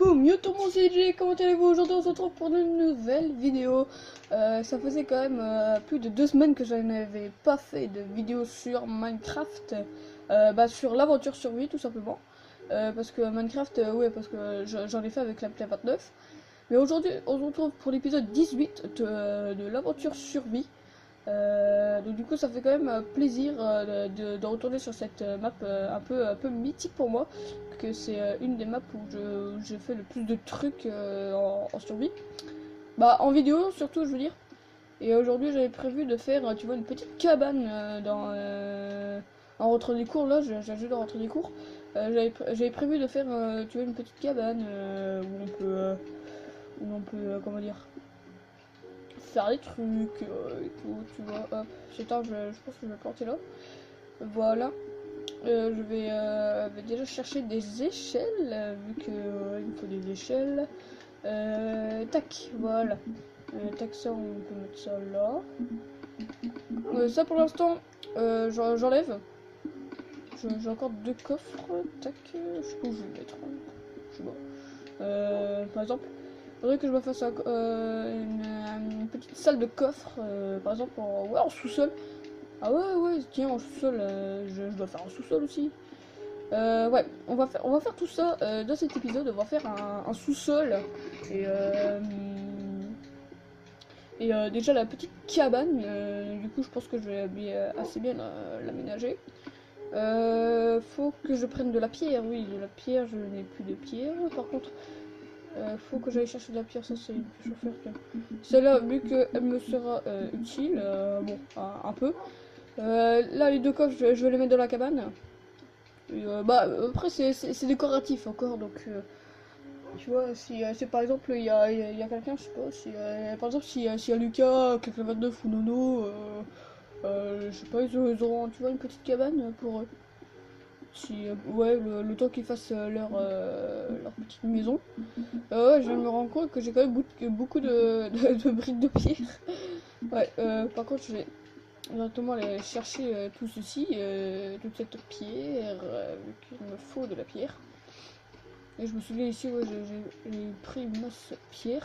Boum, yo tout le monde, c'est DJ, comment allez-vous? Aujourd'hui on se retrouve pour une nouvelle vidéo. Ça faisait quand même plus de 2 semaines que je n'avais pas fait de vidéo sur Minecraft, sur l'aventure survie tout simplement. Parce que Minecraft, ouais, parce que j'en ai fait avec la Play 29. Mais aujourd'hui on se retrouve pour l'épisode 18 de l'aventure survie. Donc du coup ça fait quand même plaisir de retourner sur cette map un peu mythique pour moi, que c'est une des maps où je fais le plus de trucs en survie, en vidéo surtout je veux dire. Et aujourd'hui j'avais prévu de faire tu vois une petite cabane en rentrant des cours. Là j'ai juste de rentrer des cours. J'avais prévu de faire tu vois une petite cabane où on peut comment dire, faire des trucs et tout, tu vois. Hop, c'est tard, je pense que je vais le planter là. Voilà. Je vais déjà chercher des échelles, vu que il me faut des échelles. Tac, voilà. Tac, ça, on peut mettre ça là. Ça pour l'instant, j'enlève. J'ai encore 2 coffres. Tac, je sais pas où je vais le mettre. Je sais pas. Par exemple, il faudrait que je me fasse une petite salle de coffre, par exemple en sous-sol. Ah ouais, tiens, en sous-sol, je dois faire un sous-sol aussi. Ouais, on va faire tout ça dans cet épisode. On va faire un sous-sol et déjà la petite cabane. Du coup, je pense que je vais assez bien l'aménager. Faut que je prenne de la pierre. Oui, de la pierre, je n'ai plus de pierre. Par contre, faut que j'aille chercher de la pierre. Ça, c'est une pioche à faire. Celle-là, vu qu'elle me sera utile, un peu. Là, les 2 coffres, je vais les mettre dans la cabane. Et, après, c'est décoratif encore, donc tu vois, si par exemple il y a quelqu'un, je sais pas, si par exemple s'il y a Lucas, quelqu'un 29 ou Nono, je sais pas, ils auront, tu vois, une petite cabane pour eux. Si, ouais, le temps qu'ils fassent leur petite maison. Ouais, je viens de me rendre compte que j'ai quand même beaucoup de briques de pierre. Ouais, par contre, je vais directement aller chercher tout ceci, toute cette pierre, vu qu'il me faut de la pierre. Et je me souviens ici, ouais, j'ai pris une masse de pierre.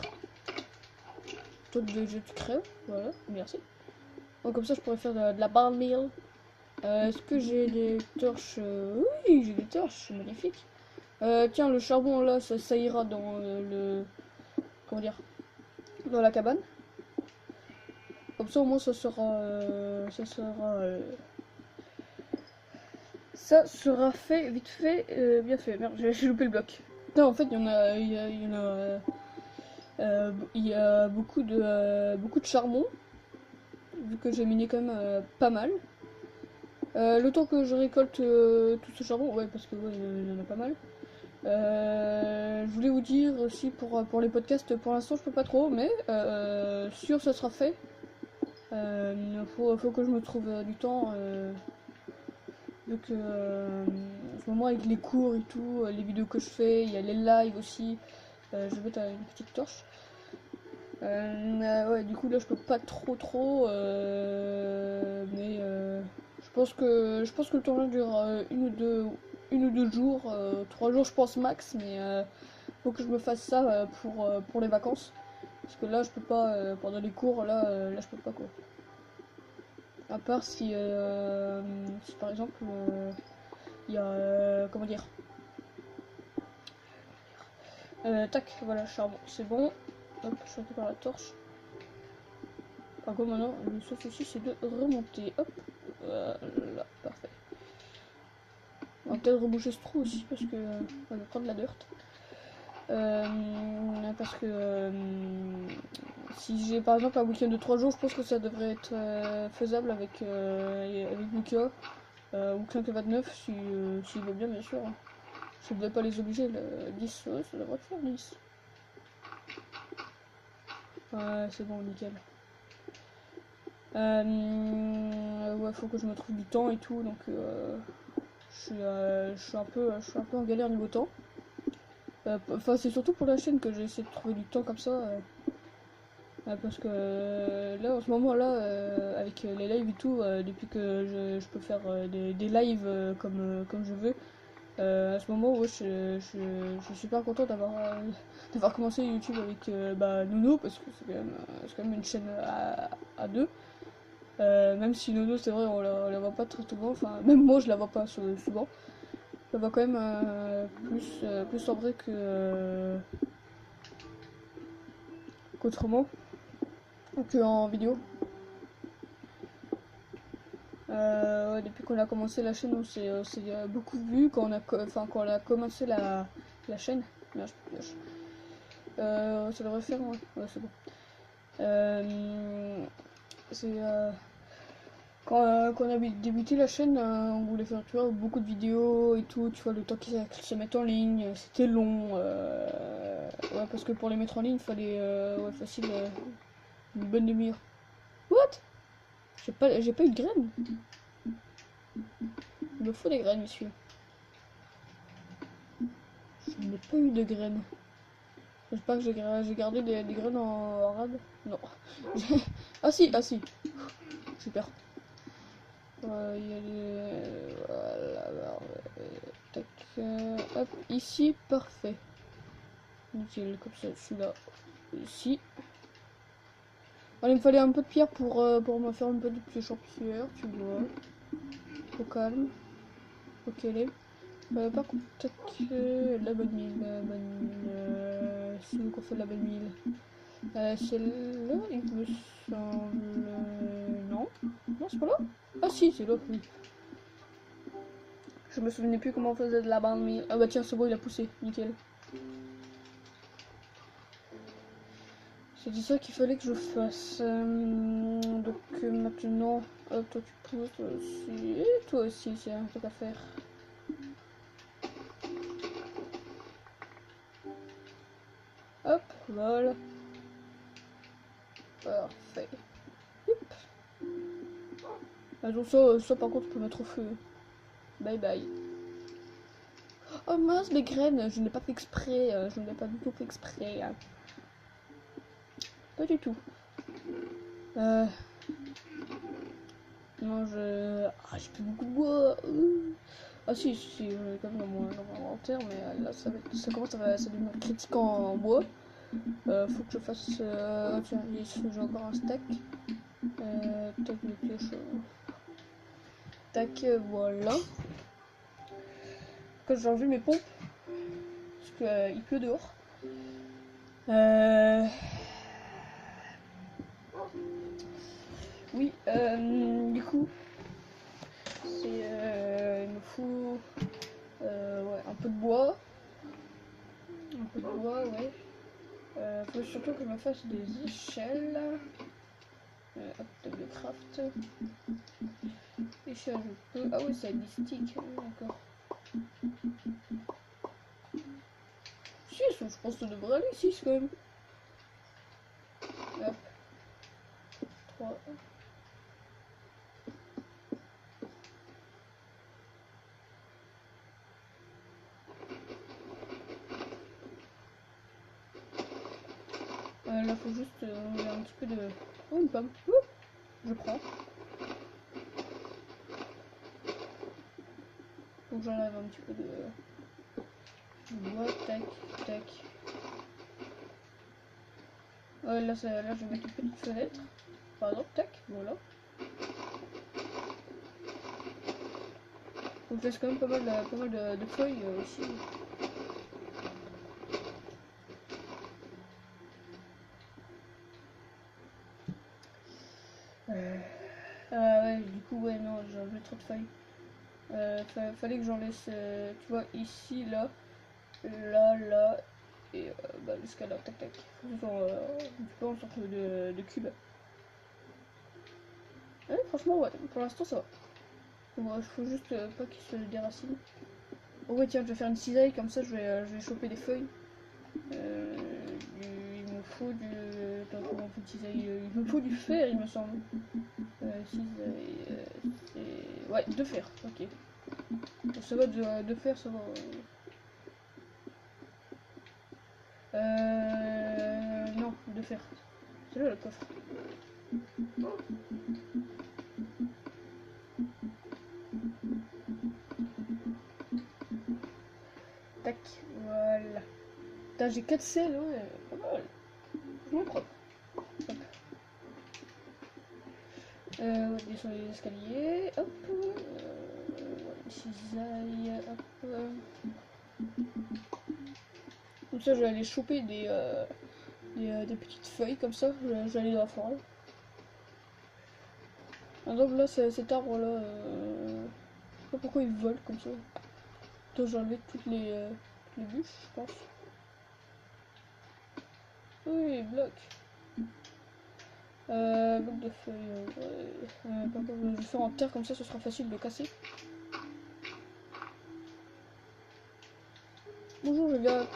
Toi de jet de crème, voilà, merci. Donc comme ça je pourrais faire de la barn meal. Est-ce que j'ai des torches? Oui, j'ai des torches, c'est magnifique. Tiens, le charbon là, ça ira dans le... Comment dire? Dans la cabane. Comme ça au moins ça sera fait, vite fait, bien fait. Merde, j'ai loupé le bloc. Non, en fait, il y a beaucoup de charbon, vu que j'ai miné quand même pas mal. Le temps que je récolte tout ce charbon, ouais, parce que ouais, il y en a pas mal. Je voulais vous dire aussi pour les podcasts, pour l'instant je peux pas trop, mais sûr ça sera fait. Faut que je me trouve du temps. Donc en ce moment avec les cours et tout, les vidéos que je fais, il y a les lives aussi. Je vais mettre une petite torche. Ouais, du coup là je peux pas trop, mais je pense que le tournoi dure une ou deux jours, 3 jours je pense max, mais faut que je me fasse ça pour les vacances, parce que là je peux pas pendant les cours, là je peux pas quoi. À part si par exemple il y a comment dire, tac, voilà, charbon, c'est bon. Hop, je récupère la torche. Par contre maintenant le sauf ici c'est de remonter. Hop, voilà, parfait. On va peut-être reboucher ce trou aussi parce que on va prendre la dirt. Parce que si j'ai par exemple un week-end de 3 jours, je pense que ça devrait être faisable avec Lucas ou Clank 29 s'il veut bien sûr. Je ne devrais pas les obliger, le 10, ouais, ça devrait faire 10. Ouais, c'est bon, nickel. Ouais, faut que je me trouve du temps et tout, donc je suis un peu en galère niveau temps. Enfin, c'est surtout pour la chaîne que j'ai essayé de trouver du temps comme ça. Parce que là, en ce moment, là, avec les lives et tout, depuis que je peux faire des lives comme je veux, À ce moment, ouais, je suis super content d'avoir commencé YouTube avec Nono, parce que c'est quand même une chaîne à deux. Même si Nono, c'est vrai, on la voit pas très souvent, enfin, même moi, je la vois pas souvent. Je la vois quand même plus en vrai qu'autrement, que en vidéo. Ouais, depuis qu'on a commencé la chaîne, on s'est beaucoup vu quand quand on a commencé la chaîne. Merde, ça devrait faire, ouais, c'est bon. C'est quand on a débuté la chaîne, on voulait faire tu vois, beaucoup de vidéos et tout, tu vois, le temps qu'ils se mettent en ligne, c'était long. Ouais, parce que pour les mettre en ligne, il fallait ouais, facile une bonne demi-heure. What? J'ai pas eu de graines. Il me faut des graines, monsieur. Je n'ai pas eu de graines. J'espère que j'ai gardé des graines en rade. Non. Ah si, ah si. Super. Il y a des... Voilà, tac, hop, ici, parfait. Nickel, comme ça, celui-là, ici. Allez, il me fallait un peu de pierre pour me faire une petite championnière, tu vois. Au calme. Ok, allez. Par contre, tac, la bonne mine, c'est nous qu'on fait la bonne mine. Celle-là, il me semble... Non. Non, c'est pas là. Ah si, c'est l'autre, oui. Je me souvenais plus comment on faisait de la bande mille. Ah bah tiens, c'est bon, il a poussé, nickel. C'est ça qu'il fallait que je fasse. Donc maintenant, toi tu pousses, toi aussi. Et toi aussi, c'est un truc à faire. Hop, voilà. Parfait. Hop. Ah, donc ça par contre, je peux mettre au feu. Bye bye. Oh mince, mes graines, je n'ai pas fait exprès. Je ne l'ai pas du tout fait exprès. Pas du tout. Non, j'ai plus beaucoup de bois. Ah si, quand même dans mon inventaire, mais là, ça commence à devenir critique en bois. Faut que je fasse... tiens, j'ai encore un stack. Tac, les pioches. Tac, voilà. Quand j'ai enlevé mes pompes, parce qu'il pleut dehors. Oui, du coup, il me faut ouais, un peu de bois. Un peu de bois, ouais. Faut surtout que je me fasse des échelles. Hop, table de craft. Échelle, je peux. Ah oui, ça a des sticks, d'accord. Si, je pense que ça devrait aller, 6 quand même. Hop. 3. Là, faut juste un petit peu de... Oh, une pomme. Ouh, je prends. Faut que j'enlève un petit peu de bois. Tac, tac. Là, là, je vais mettre une petite fenêtre. Par exemple, tac, voilà. Donc, je laisse quand même pas mal de feuilles ici. Ouais, du coup, ouais, non, j'ai enlevé trop de feuilles. Fallait que j'en laisse, tu vois, ici, là, là, et jusqu'à là, tac, tac. Un petit peu en sorte de cube. Ouais, franchement, ouais, pour l'instant, ça va. Bon, faut juste pas qu'il se déracine. Oh, ouais, tiens, je vais faire une cisaille, comme ça, je vais choper des feuilles. Il me faut du... Attends, comment on fait une cisaille il me faut du fer, il me semble. Cisaille... c'est... Ouais, de fer, ok. Ça va de fer, ça va. Non, de fer. C'est là le coffre. Voilà. Putain, j'ai 4 selles, ouais, pas mal. Franchement propre. Hop. On va descendre les escaliers. Hop. Une cisaille. Hop. Comme ça, je vais aller choper des petites feuilles comme ça. Je vais aller dans la forêt. Par exemple, là, cet arbre là. Je sais pas pourquoi il vole comme ça. J'ai enlevé toutes les bûches, je pense. Oui, bloc. Bloc de feuilles. Par contre, je vais le faire en terre comme ça, ce sera facile de casser. Bonjour,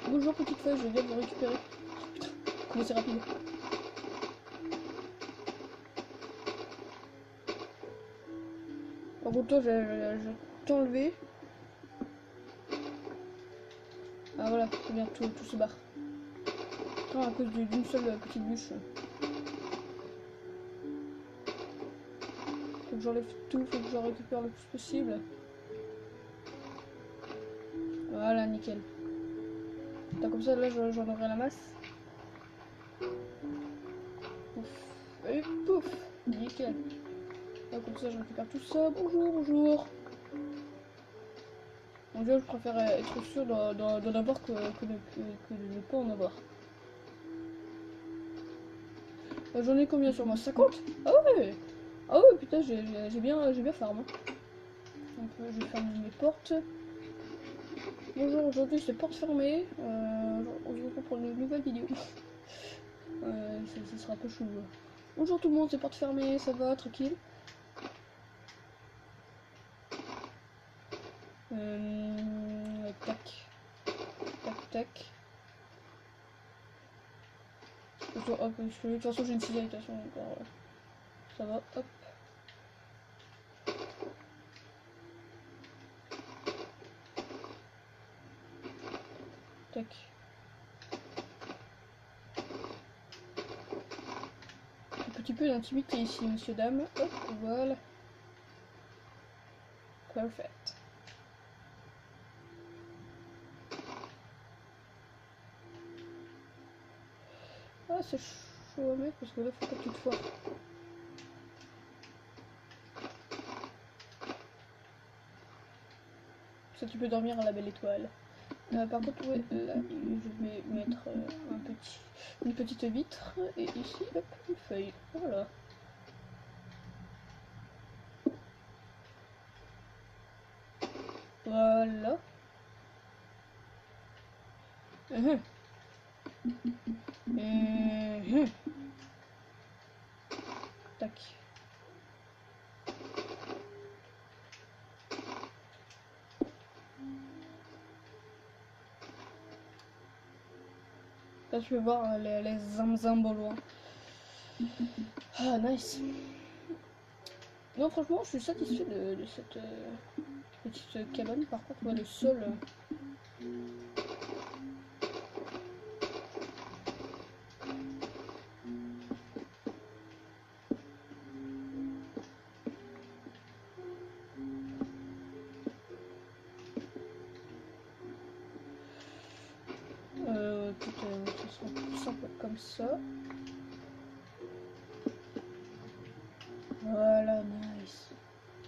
bonjour petite feuille, je viens de vous récupérer. Putain, comment c'est rapide. Par contre, toi, je vais t'enlever. Ah voilà, c'est bien, tout se barre. Non, à cause d'une seule petite bûche. Faut que j'enlève tout, faut que j'en récupère le plus possible. Voilà, nickel. Putain, comme ça, là, j'en aurai la masse. Pouf. Et pouf. Nickel. Là, comme ça, je récupère tout ça. Bonjour, bonjour. Mon dieu, je préfère être sûr d'en avoir que de ne pas en avoir. J'en ai combien sur moi? 50? Ah ouais! Ah ouais, putain, j'ai bien farm. Hein. Donc, je vais fermer mes portes. Bonjour, aujourd'hui c'est porte fermée. On se retrouve pour une nouvelle vidéo. Ça sera un peu chou. Bonjour tout le monde, c'est porte fermée, ça va, tranquille. Tac. Tac, tac. Hop, de toute façon j'ai une cisaille, de toute façon, ça va, hop. Tac. Un petit peu d'intimité ici, monsieur, dame. Hop, voilà. Perfect. Ah, c'est chaud à mettre parce que là, faut pas que tu te foires. Ça, tu peux dormir à la belle étoile. Par contre, ouais, là, je vais mettre une petite vitre et ici, hop, une feuille. Voilà. Voilà. Tac. Là, tu peux voir les zamzam au loin. Ah, nice. Non, franchement, je suis satisfait de cette petite cabane. Par contre, ouais, le sol. Ce sera plus simple comme ça. Voilà, nice.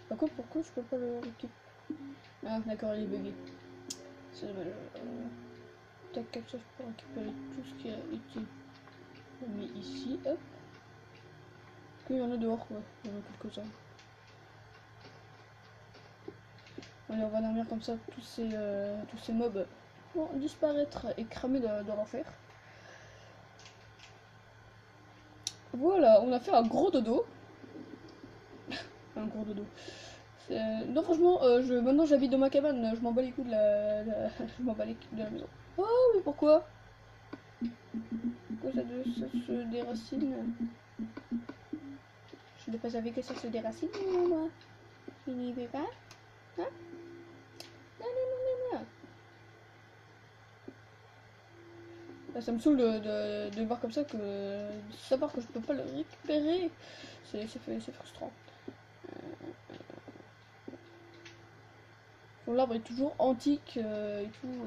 Par contre, pourquoi je peux pas le récupérer? Ah, d'accord, il est bugué. C'est dommage. Tac, comme ça, je peux récupérer tout ce qui a été mis ici. Hop. Il y en a dehors, ouais. Il y en a quelques-uns. Allez, on va dormir comme ça. Tous ces mobs vont disparaître et cramer dans l'enfer. Voilà, on a fait un gros dodo. Un gros dodo. Non, franchement, maintenant j'habite dans ma cabane, je m'en bats les couilles je m'en bats les couilles de la maison. Oh, mais pourquoi? Pourquoi ça se déracine? Je n'ai pas envie que ça se déracine, moi. Je n'y vais pas. Hein? Non, non, non, non, non. Là, ça me saoule de voir comme ça que... de savoir que je peux pas le récupérer. C'est frustrant. L'arbre est toujours antique et tout.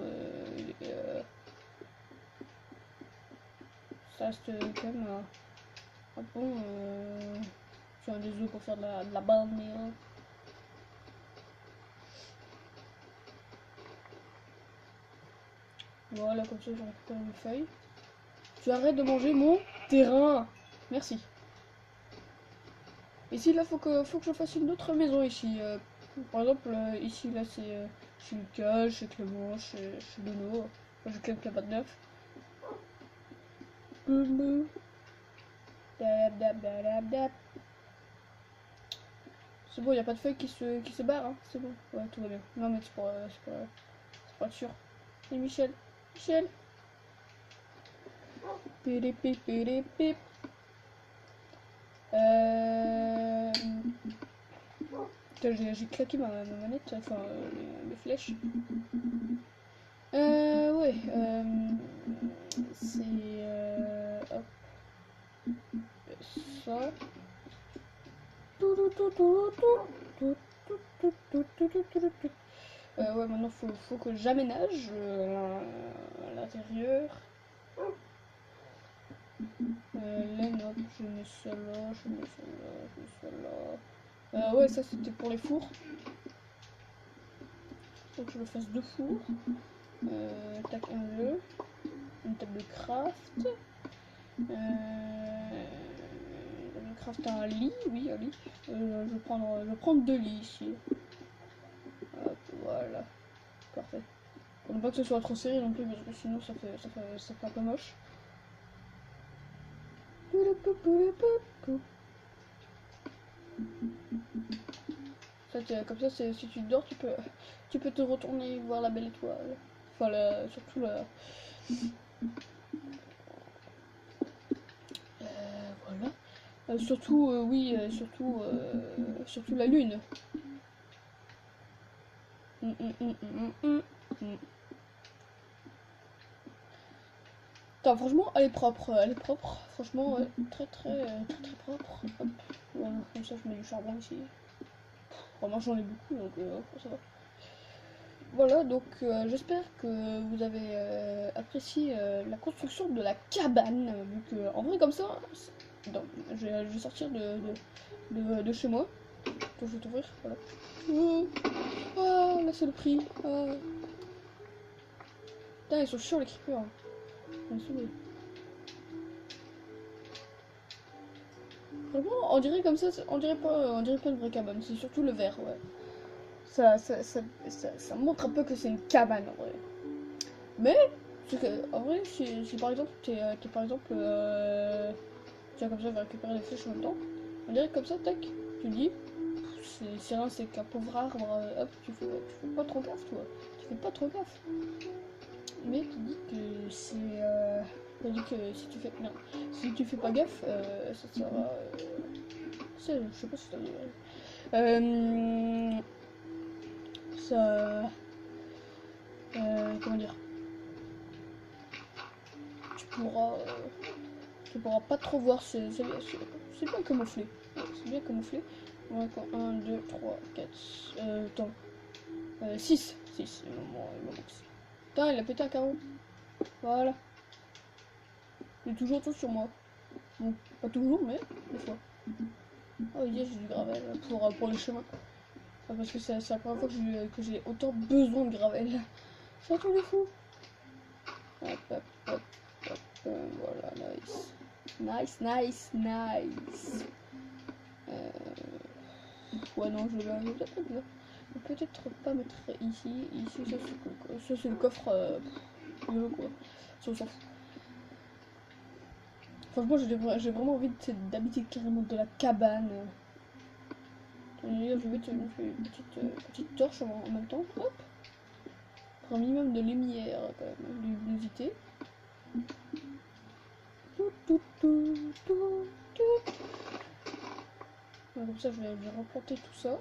Ça reste quand même un bon. Tu as des œufs pour faire de la banane. Voilà, comme ça je récupère mes feuilles. Tu arrêtes de manger mon terrain. Merci. Ici, là, faut que je fasse une autre maison ici. Par exemple, ici, là, c'est chez Lucas, chez Clément, chez Dono. Moi, je clame qu'il n'y a pas de neuf. C'est bon, il n'y a pas de feuilles qui se barrent, hein. C'est bon. Ouais, tout va bien. Non, mais c'est pas être sûr. Et Michel. Michel. Pip, pip, pip, pip. J'ai claqué ma manette, enfin mes flèches. Ouais, c'est hop, ça. Ouais, maintenant faut que j'aménage à l'intérieur. Laine, hop, je mets ça là, je mets ça là, je mets ça là. Ouais, ça c'était pour les fours. Faut que je me fasse 2 fours. Tac, un jeu. Une table de craft. Je craft un lit, oui, un lit. Je vais prendre 2 lits ici. Hop, voilà. Parfait. Pour ne pas que ce soit trop serré non plus, parce que sinon ça fait un peu moche. Ça, comme ça, si tu dors, tu peux te retourner voir la belle étoile. Enfin, surtout la... voilà. Surtout, oui, surtout la lune. Attends, franchement, elle est propre, franchement, ouais, très propre. Hop, voilà, comme ça je mets du charbon ici. Vraiment j'en ai beaucoup, donc ça va. Voilà, donc j'espère que vous avez apprécié la construction de la cabane, vu que en vrai comme ça, non, je vais sortir de chez moi. Donc, je vais t'ouvrir, voilà. Ah, là c'est le prix. Ah. Putain, ils sont chiants les creepers. Vraiment, on dirait comme ça, on dirait pas une vraie cabane, c'est surtout le vert, ouais. Ça montre un peu que c'est une cabane en vrai. Mais, en vrai, si par exemple, t'es par exemple, tiens, comme ça, je vais récupérer les flèches en même temps. On dirait comme ça, tac, tu dis, c'est rien, c'est qu'un pauvre arbre, hop, tu fais pas trop gaffe, toi. Tu fais pas trop gaffe. Mais tu dis que c'est, t'as dit que si tu fais pas gaffe, ça sera, je sais pas si t'as dit, ça, comment dire, tu pourras pas trop voir, c'est bien camouflé. Ouais, c'est bien camouflé. On va 1, 2, 3, 4, attends, 6. 6, il m'en manque. Putain, il a pété un carreau. Voilà. Il est toujours tout sur moi. Bon, pas toujours, mais des fois. Oh, yes, j'ai du gravel pour le chemin. Enfin, parce que c'est la première fois que j'ai autant besoin de gravel. C'est un truc de fou. Hop, hop, hop, hop, voilà, nice. Nice. Ouais, non, je vais peut-être pas mettre ici. Ici, ça c'est le coffre. Quoi. Ça, on s'en fout. Franchement, j'ai vraiment envie d'habiter carrément de la cabane. Je vais mettre une petite torche en même temps. Hop. Pour un minimum de lumière, quand même, de luminosité. Comme ça, je vais replanter tout ça.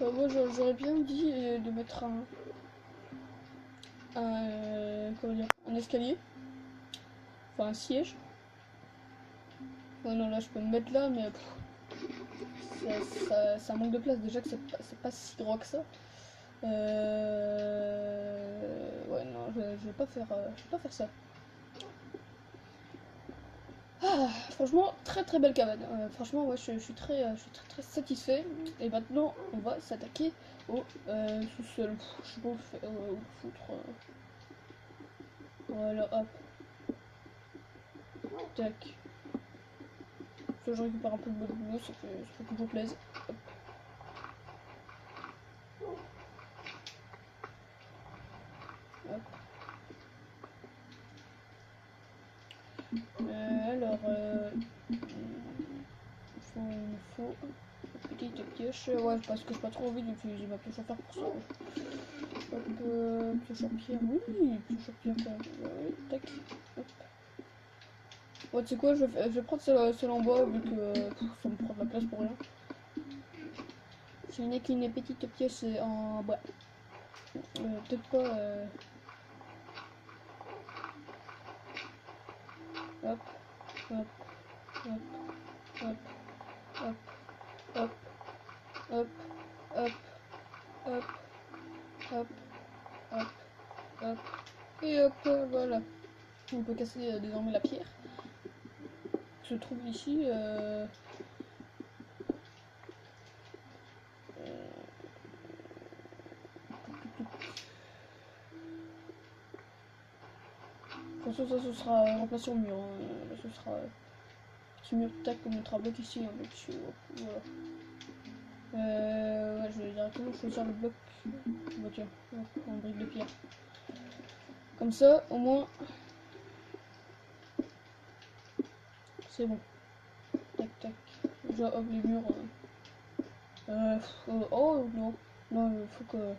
Moi, j'aurais bien dit de mettre comment dire, un escalier. Enfin, un siège. Ouais, non, là, je peux me mettre là, mais ça manque de place. Déjà que c'est pas si gros que ça. Ouais, non, je vais pas faire, ça. Ah, franchement, très très belle cabane. Franchement, ouais, je suis très, très satisfait. Et maintenant, on va s'attaquer au sous-sol. Je sais pas où le foutre. Voilà, hop. Tac. Ça, je récupère un peu de boulot, ça fait toujours plaisir. Hop. Hop. Alors, il me faut une petite pioche. Ouais, parce que j'ai pas trop envie d'utiliser ma pioche à faire pour ça. Hop, pioche en pierre. Oui, pioche en pierre quand même. Oui, tac. Hop. Ouais, tu sais quoi, je vais prendre celle en bois vu que ça me prend de la place pour rien. Je n'ai qu'une petite pièce en bois. Peut-être pas. Hop, hop, hop, hop, hop, hop, hop, hop, hop, hop, hop, hop, et hop, voilà. On peut casser désormais la pierre qui se trouve ici. De toute façon, ça ce sera remplacé au mur. Là, ce sera petit mur tac comme notre bloc ici. Un bloc ici. Voilà. Ouais, je vais directement choisir le bloc. Bah tiens, en brique de pierre. Comme ça, au moins, c'est bon. Tac, tac. Déjà, hop, les murs. Oh non. Non, il faut que...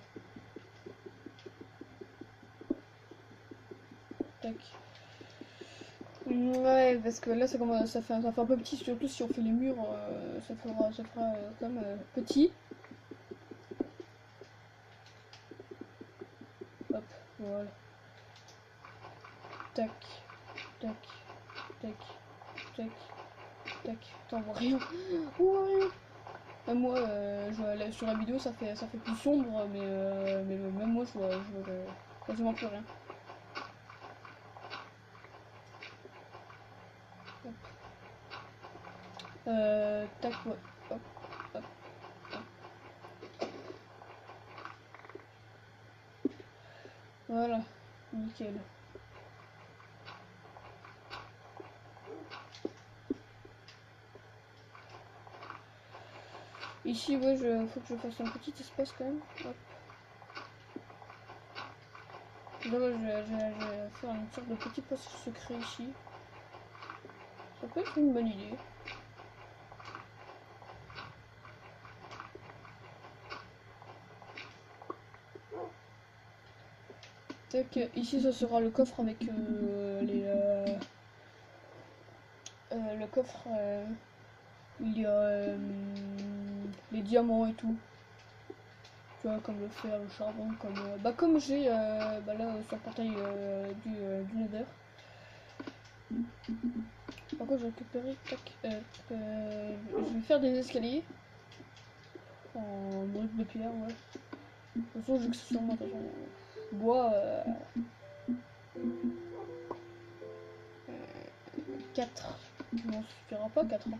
Tac. Ouais, parce que là, ça fait un peu petit. Surtout si on fait les murs, ça fera comme petit. Hop, voilà. Tac, tac, tac, tac, tac. Attends, on voit rien. On voit rien. Moi, sur la vidéo, ça fait plus sombre, mais même moi, je vois quasiment plus rien. Hop. Tac, ouais. Hop, hop, hop. Voilà, nickel. Ici, ouais, faut que je fasse un petit espace quand même. Hop. Là, ouais, je vais faire une sorte de petit passage secret ici. Ça peut être une bonne idée. Tac, ici ça sera le coffre avec le coffre, il y a les diamants et tout. Tu vois, comme le fer, le charbon, comme j'ai là sur le portail du Nether. Par contre, je vais récupérer, tac, je vais faire des escaliers en briques de pierre, ouais. De toute façon, vu que c'est sûrement bois, 4. Non, ça suffira pas, 4 ans.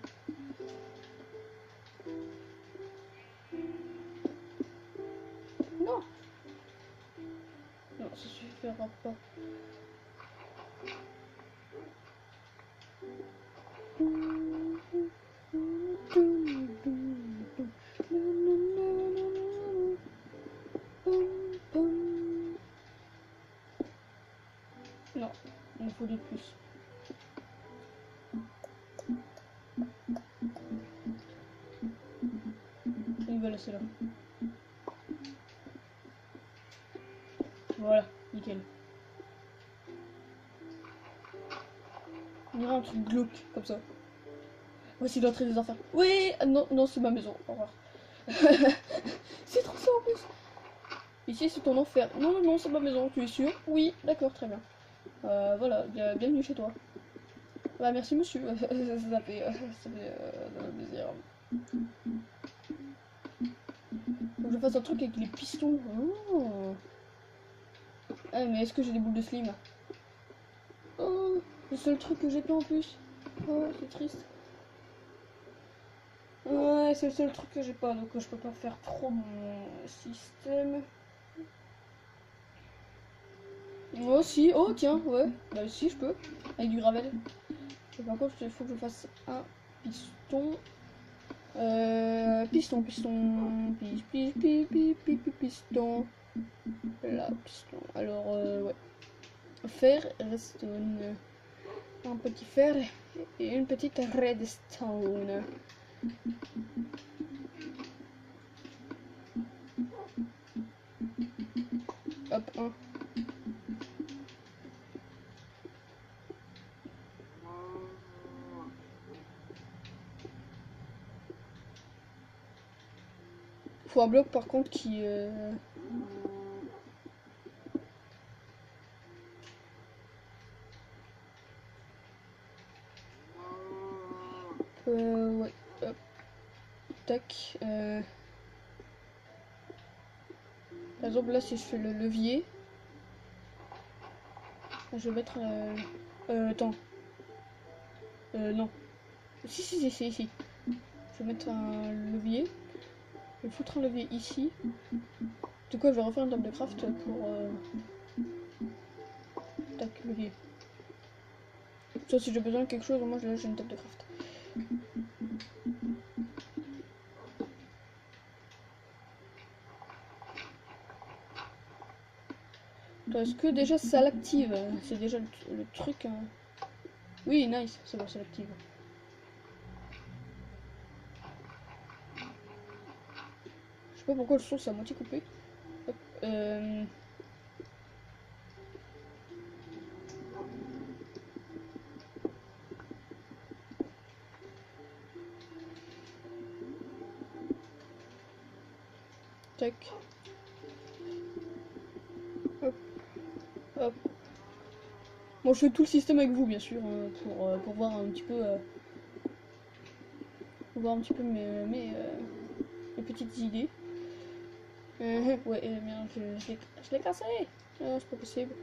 Non. Non, ça suffira pas. Non, il me faut des plus. Il va laisser là. Voilà, nickel. On dirait un truc glauque, comme ça. Voici l'entrée des enfers. Oui, non, non, c'est ma maison. Au revoir. C'est trop ça en plus. Ici, c'est ton enfer. Non, non, non, c'est ma maison. Tu es sûr? Oui, d'accord, très bien. Voilà, bienvenue chez toi. Bah, merci monsieur. Ça fait plaisir. Faut que je fasse un truc avec les pistons. Oh. Ah, mais est-ce que j'ai des boules de slim? Oh, le seul truc que j'ai pas en plus. Oh, c'est triste. Ouais, c'est le seul truc que j'ai pas, donc je peux pas faire trop mon système. Oh si, oh tiens, ouais, bah si je peux, avec du gravel. Et par contre, il faut que je fasse un piston. Piston, piston, piston. Là, piston. Alors, ouais. Fer, redstone. Un petit fer et une petite redstone. Hop, un. Faut un bloc par contre qui... ouais, hop, tac. Par exemple là si je fais le levier, je vais mettre... attends. Non. Si. Je vais mettre un levier. Je vais foutre un levier ici. Du coup je vais refaire une table de craft pour... tac, levier. Sauf si j'ai besoin de quelque chose, moi j'ai une table de craft. Est-ce que déjà ça l'active? C'est déjà le truc. Hein. Oui, nice, c'est bon, ça l'active. Je sais pas pourquoi le son c'est à moitié coupé. Hop, tac. Hop, hop. Bon, je fais tout le système avec vous, bien sûr, hein, pour voir un petit peu, mes petites idées. Ouais, merde, je l'ai cassé. Ah, c'est pas possible.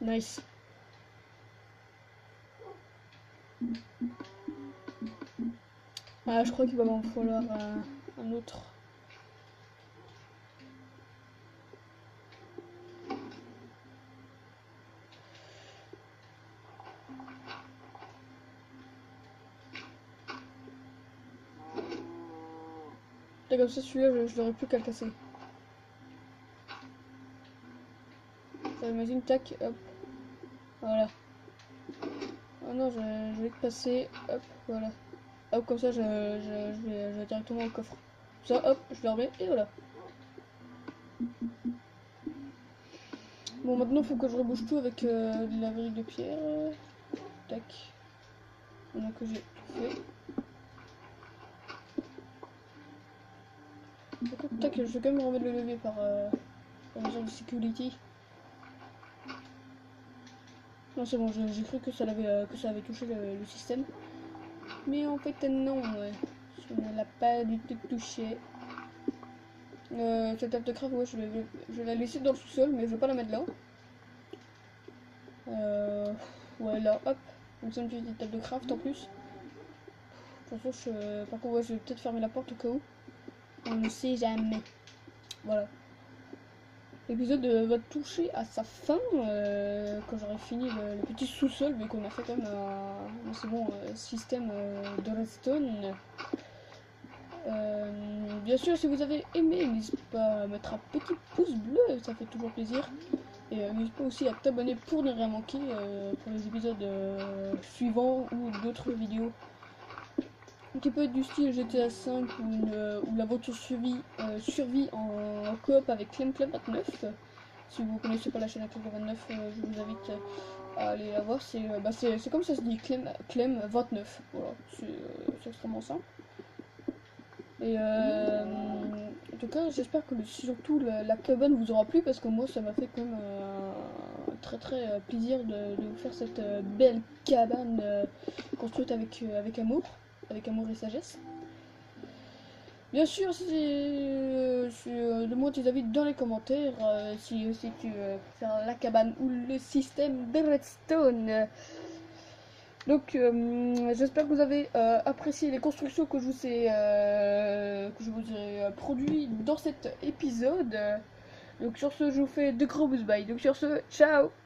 Nice. Ah, je crois qu'il va m'en falloir un autre. Là, comme ça, celui-là, je n'aurais plus qu'à le casser. J'imagine, tac, hop. Voilà. Oh non, je vais te passer, hop, voilà. Hop, comme ça, je vais directement au coffre. Ça, hop, je le remets, et voilà. Bon, maintenant, il faut que je rebouche tout avec de la brique de pierre. Tac. Maintenant que j'ai fait. Tac, je vais quand même remettre le levier par mesure de security. Non, c'est bon, j'ai cru que ça avait touché le système. Mais en fait, non, ouais. Ça ne l'a pas du tout touché. Cette table de craft, ouais, je vais la laisser dans le sous-sol, mais je vais pas la mettre là. Ouais, là, hop. Comme ça, une petite table de craft en plus. De toute façon, par contre, ouais, je vais peut-être fermer la porte au cas où. On ne sait jamais. Voilà. L'épisode va toucher à sa fin quand j'aurai fini le petit sous-sol, vu qu'on a fait quand même un assez bon système de redstone. Bien sûr, si vous avez aimé, n'hésitez pas à mettre un petit pouce bleu, ça fait toujours plaisir. Et n'hésitez pas aussi à t'abonner pour ne rien manquer pour les épisodes suivants ou d'autres vidéos. Qui peut être du style GTA 5 ou la voiture survie en coop avec Clem29. Si vous connaissez pas la chaîne Clem29, je vous invite à aller la voir. C'est comme ça se dit, Clem29. Voilà, c'est extrêmement simple. Et en tout cas, j'espère que surtout la cabane vous aura plu parce que moi ça m'a fait quand même très plaisir de vous faire cette belle cabane construite avec amour et sagesse. Bien sûr, demande tes avis dans les commentaires si tu préfères la cabane ou le système de redstone. Donc, j'espère que vous avez apprécié les constructions que je vous ai produit dans cet épisode. Donc, sur ce, je vous fais de gros bisous. Donc, sur ce, ciao!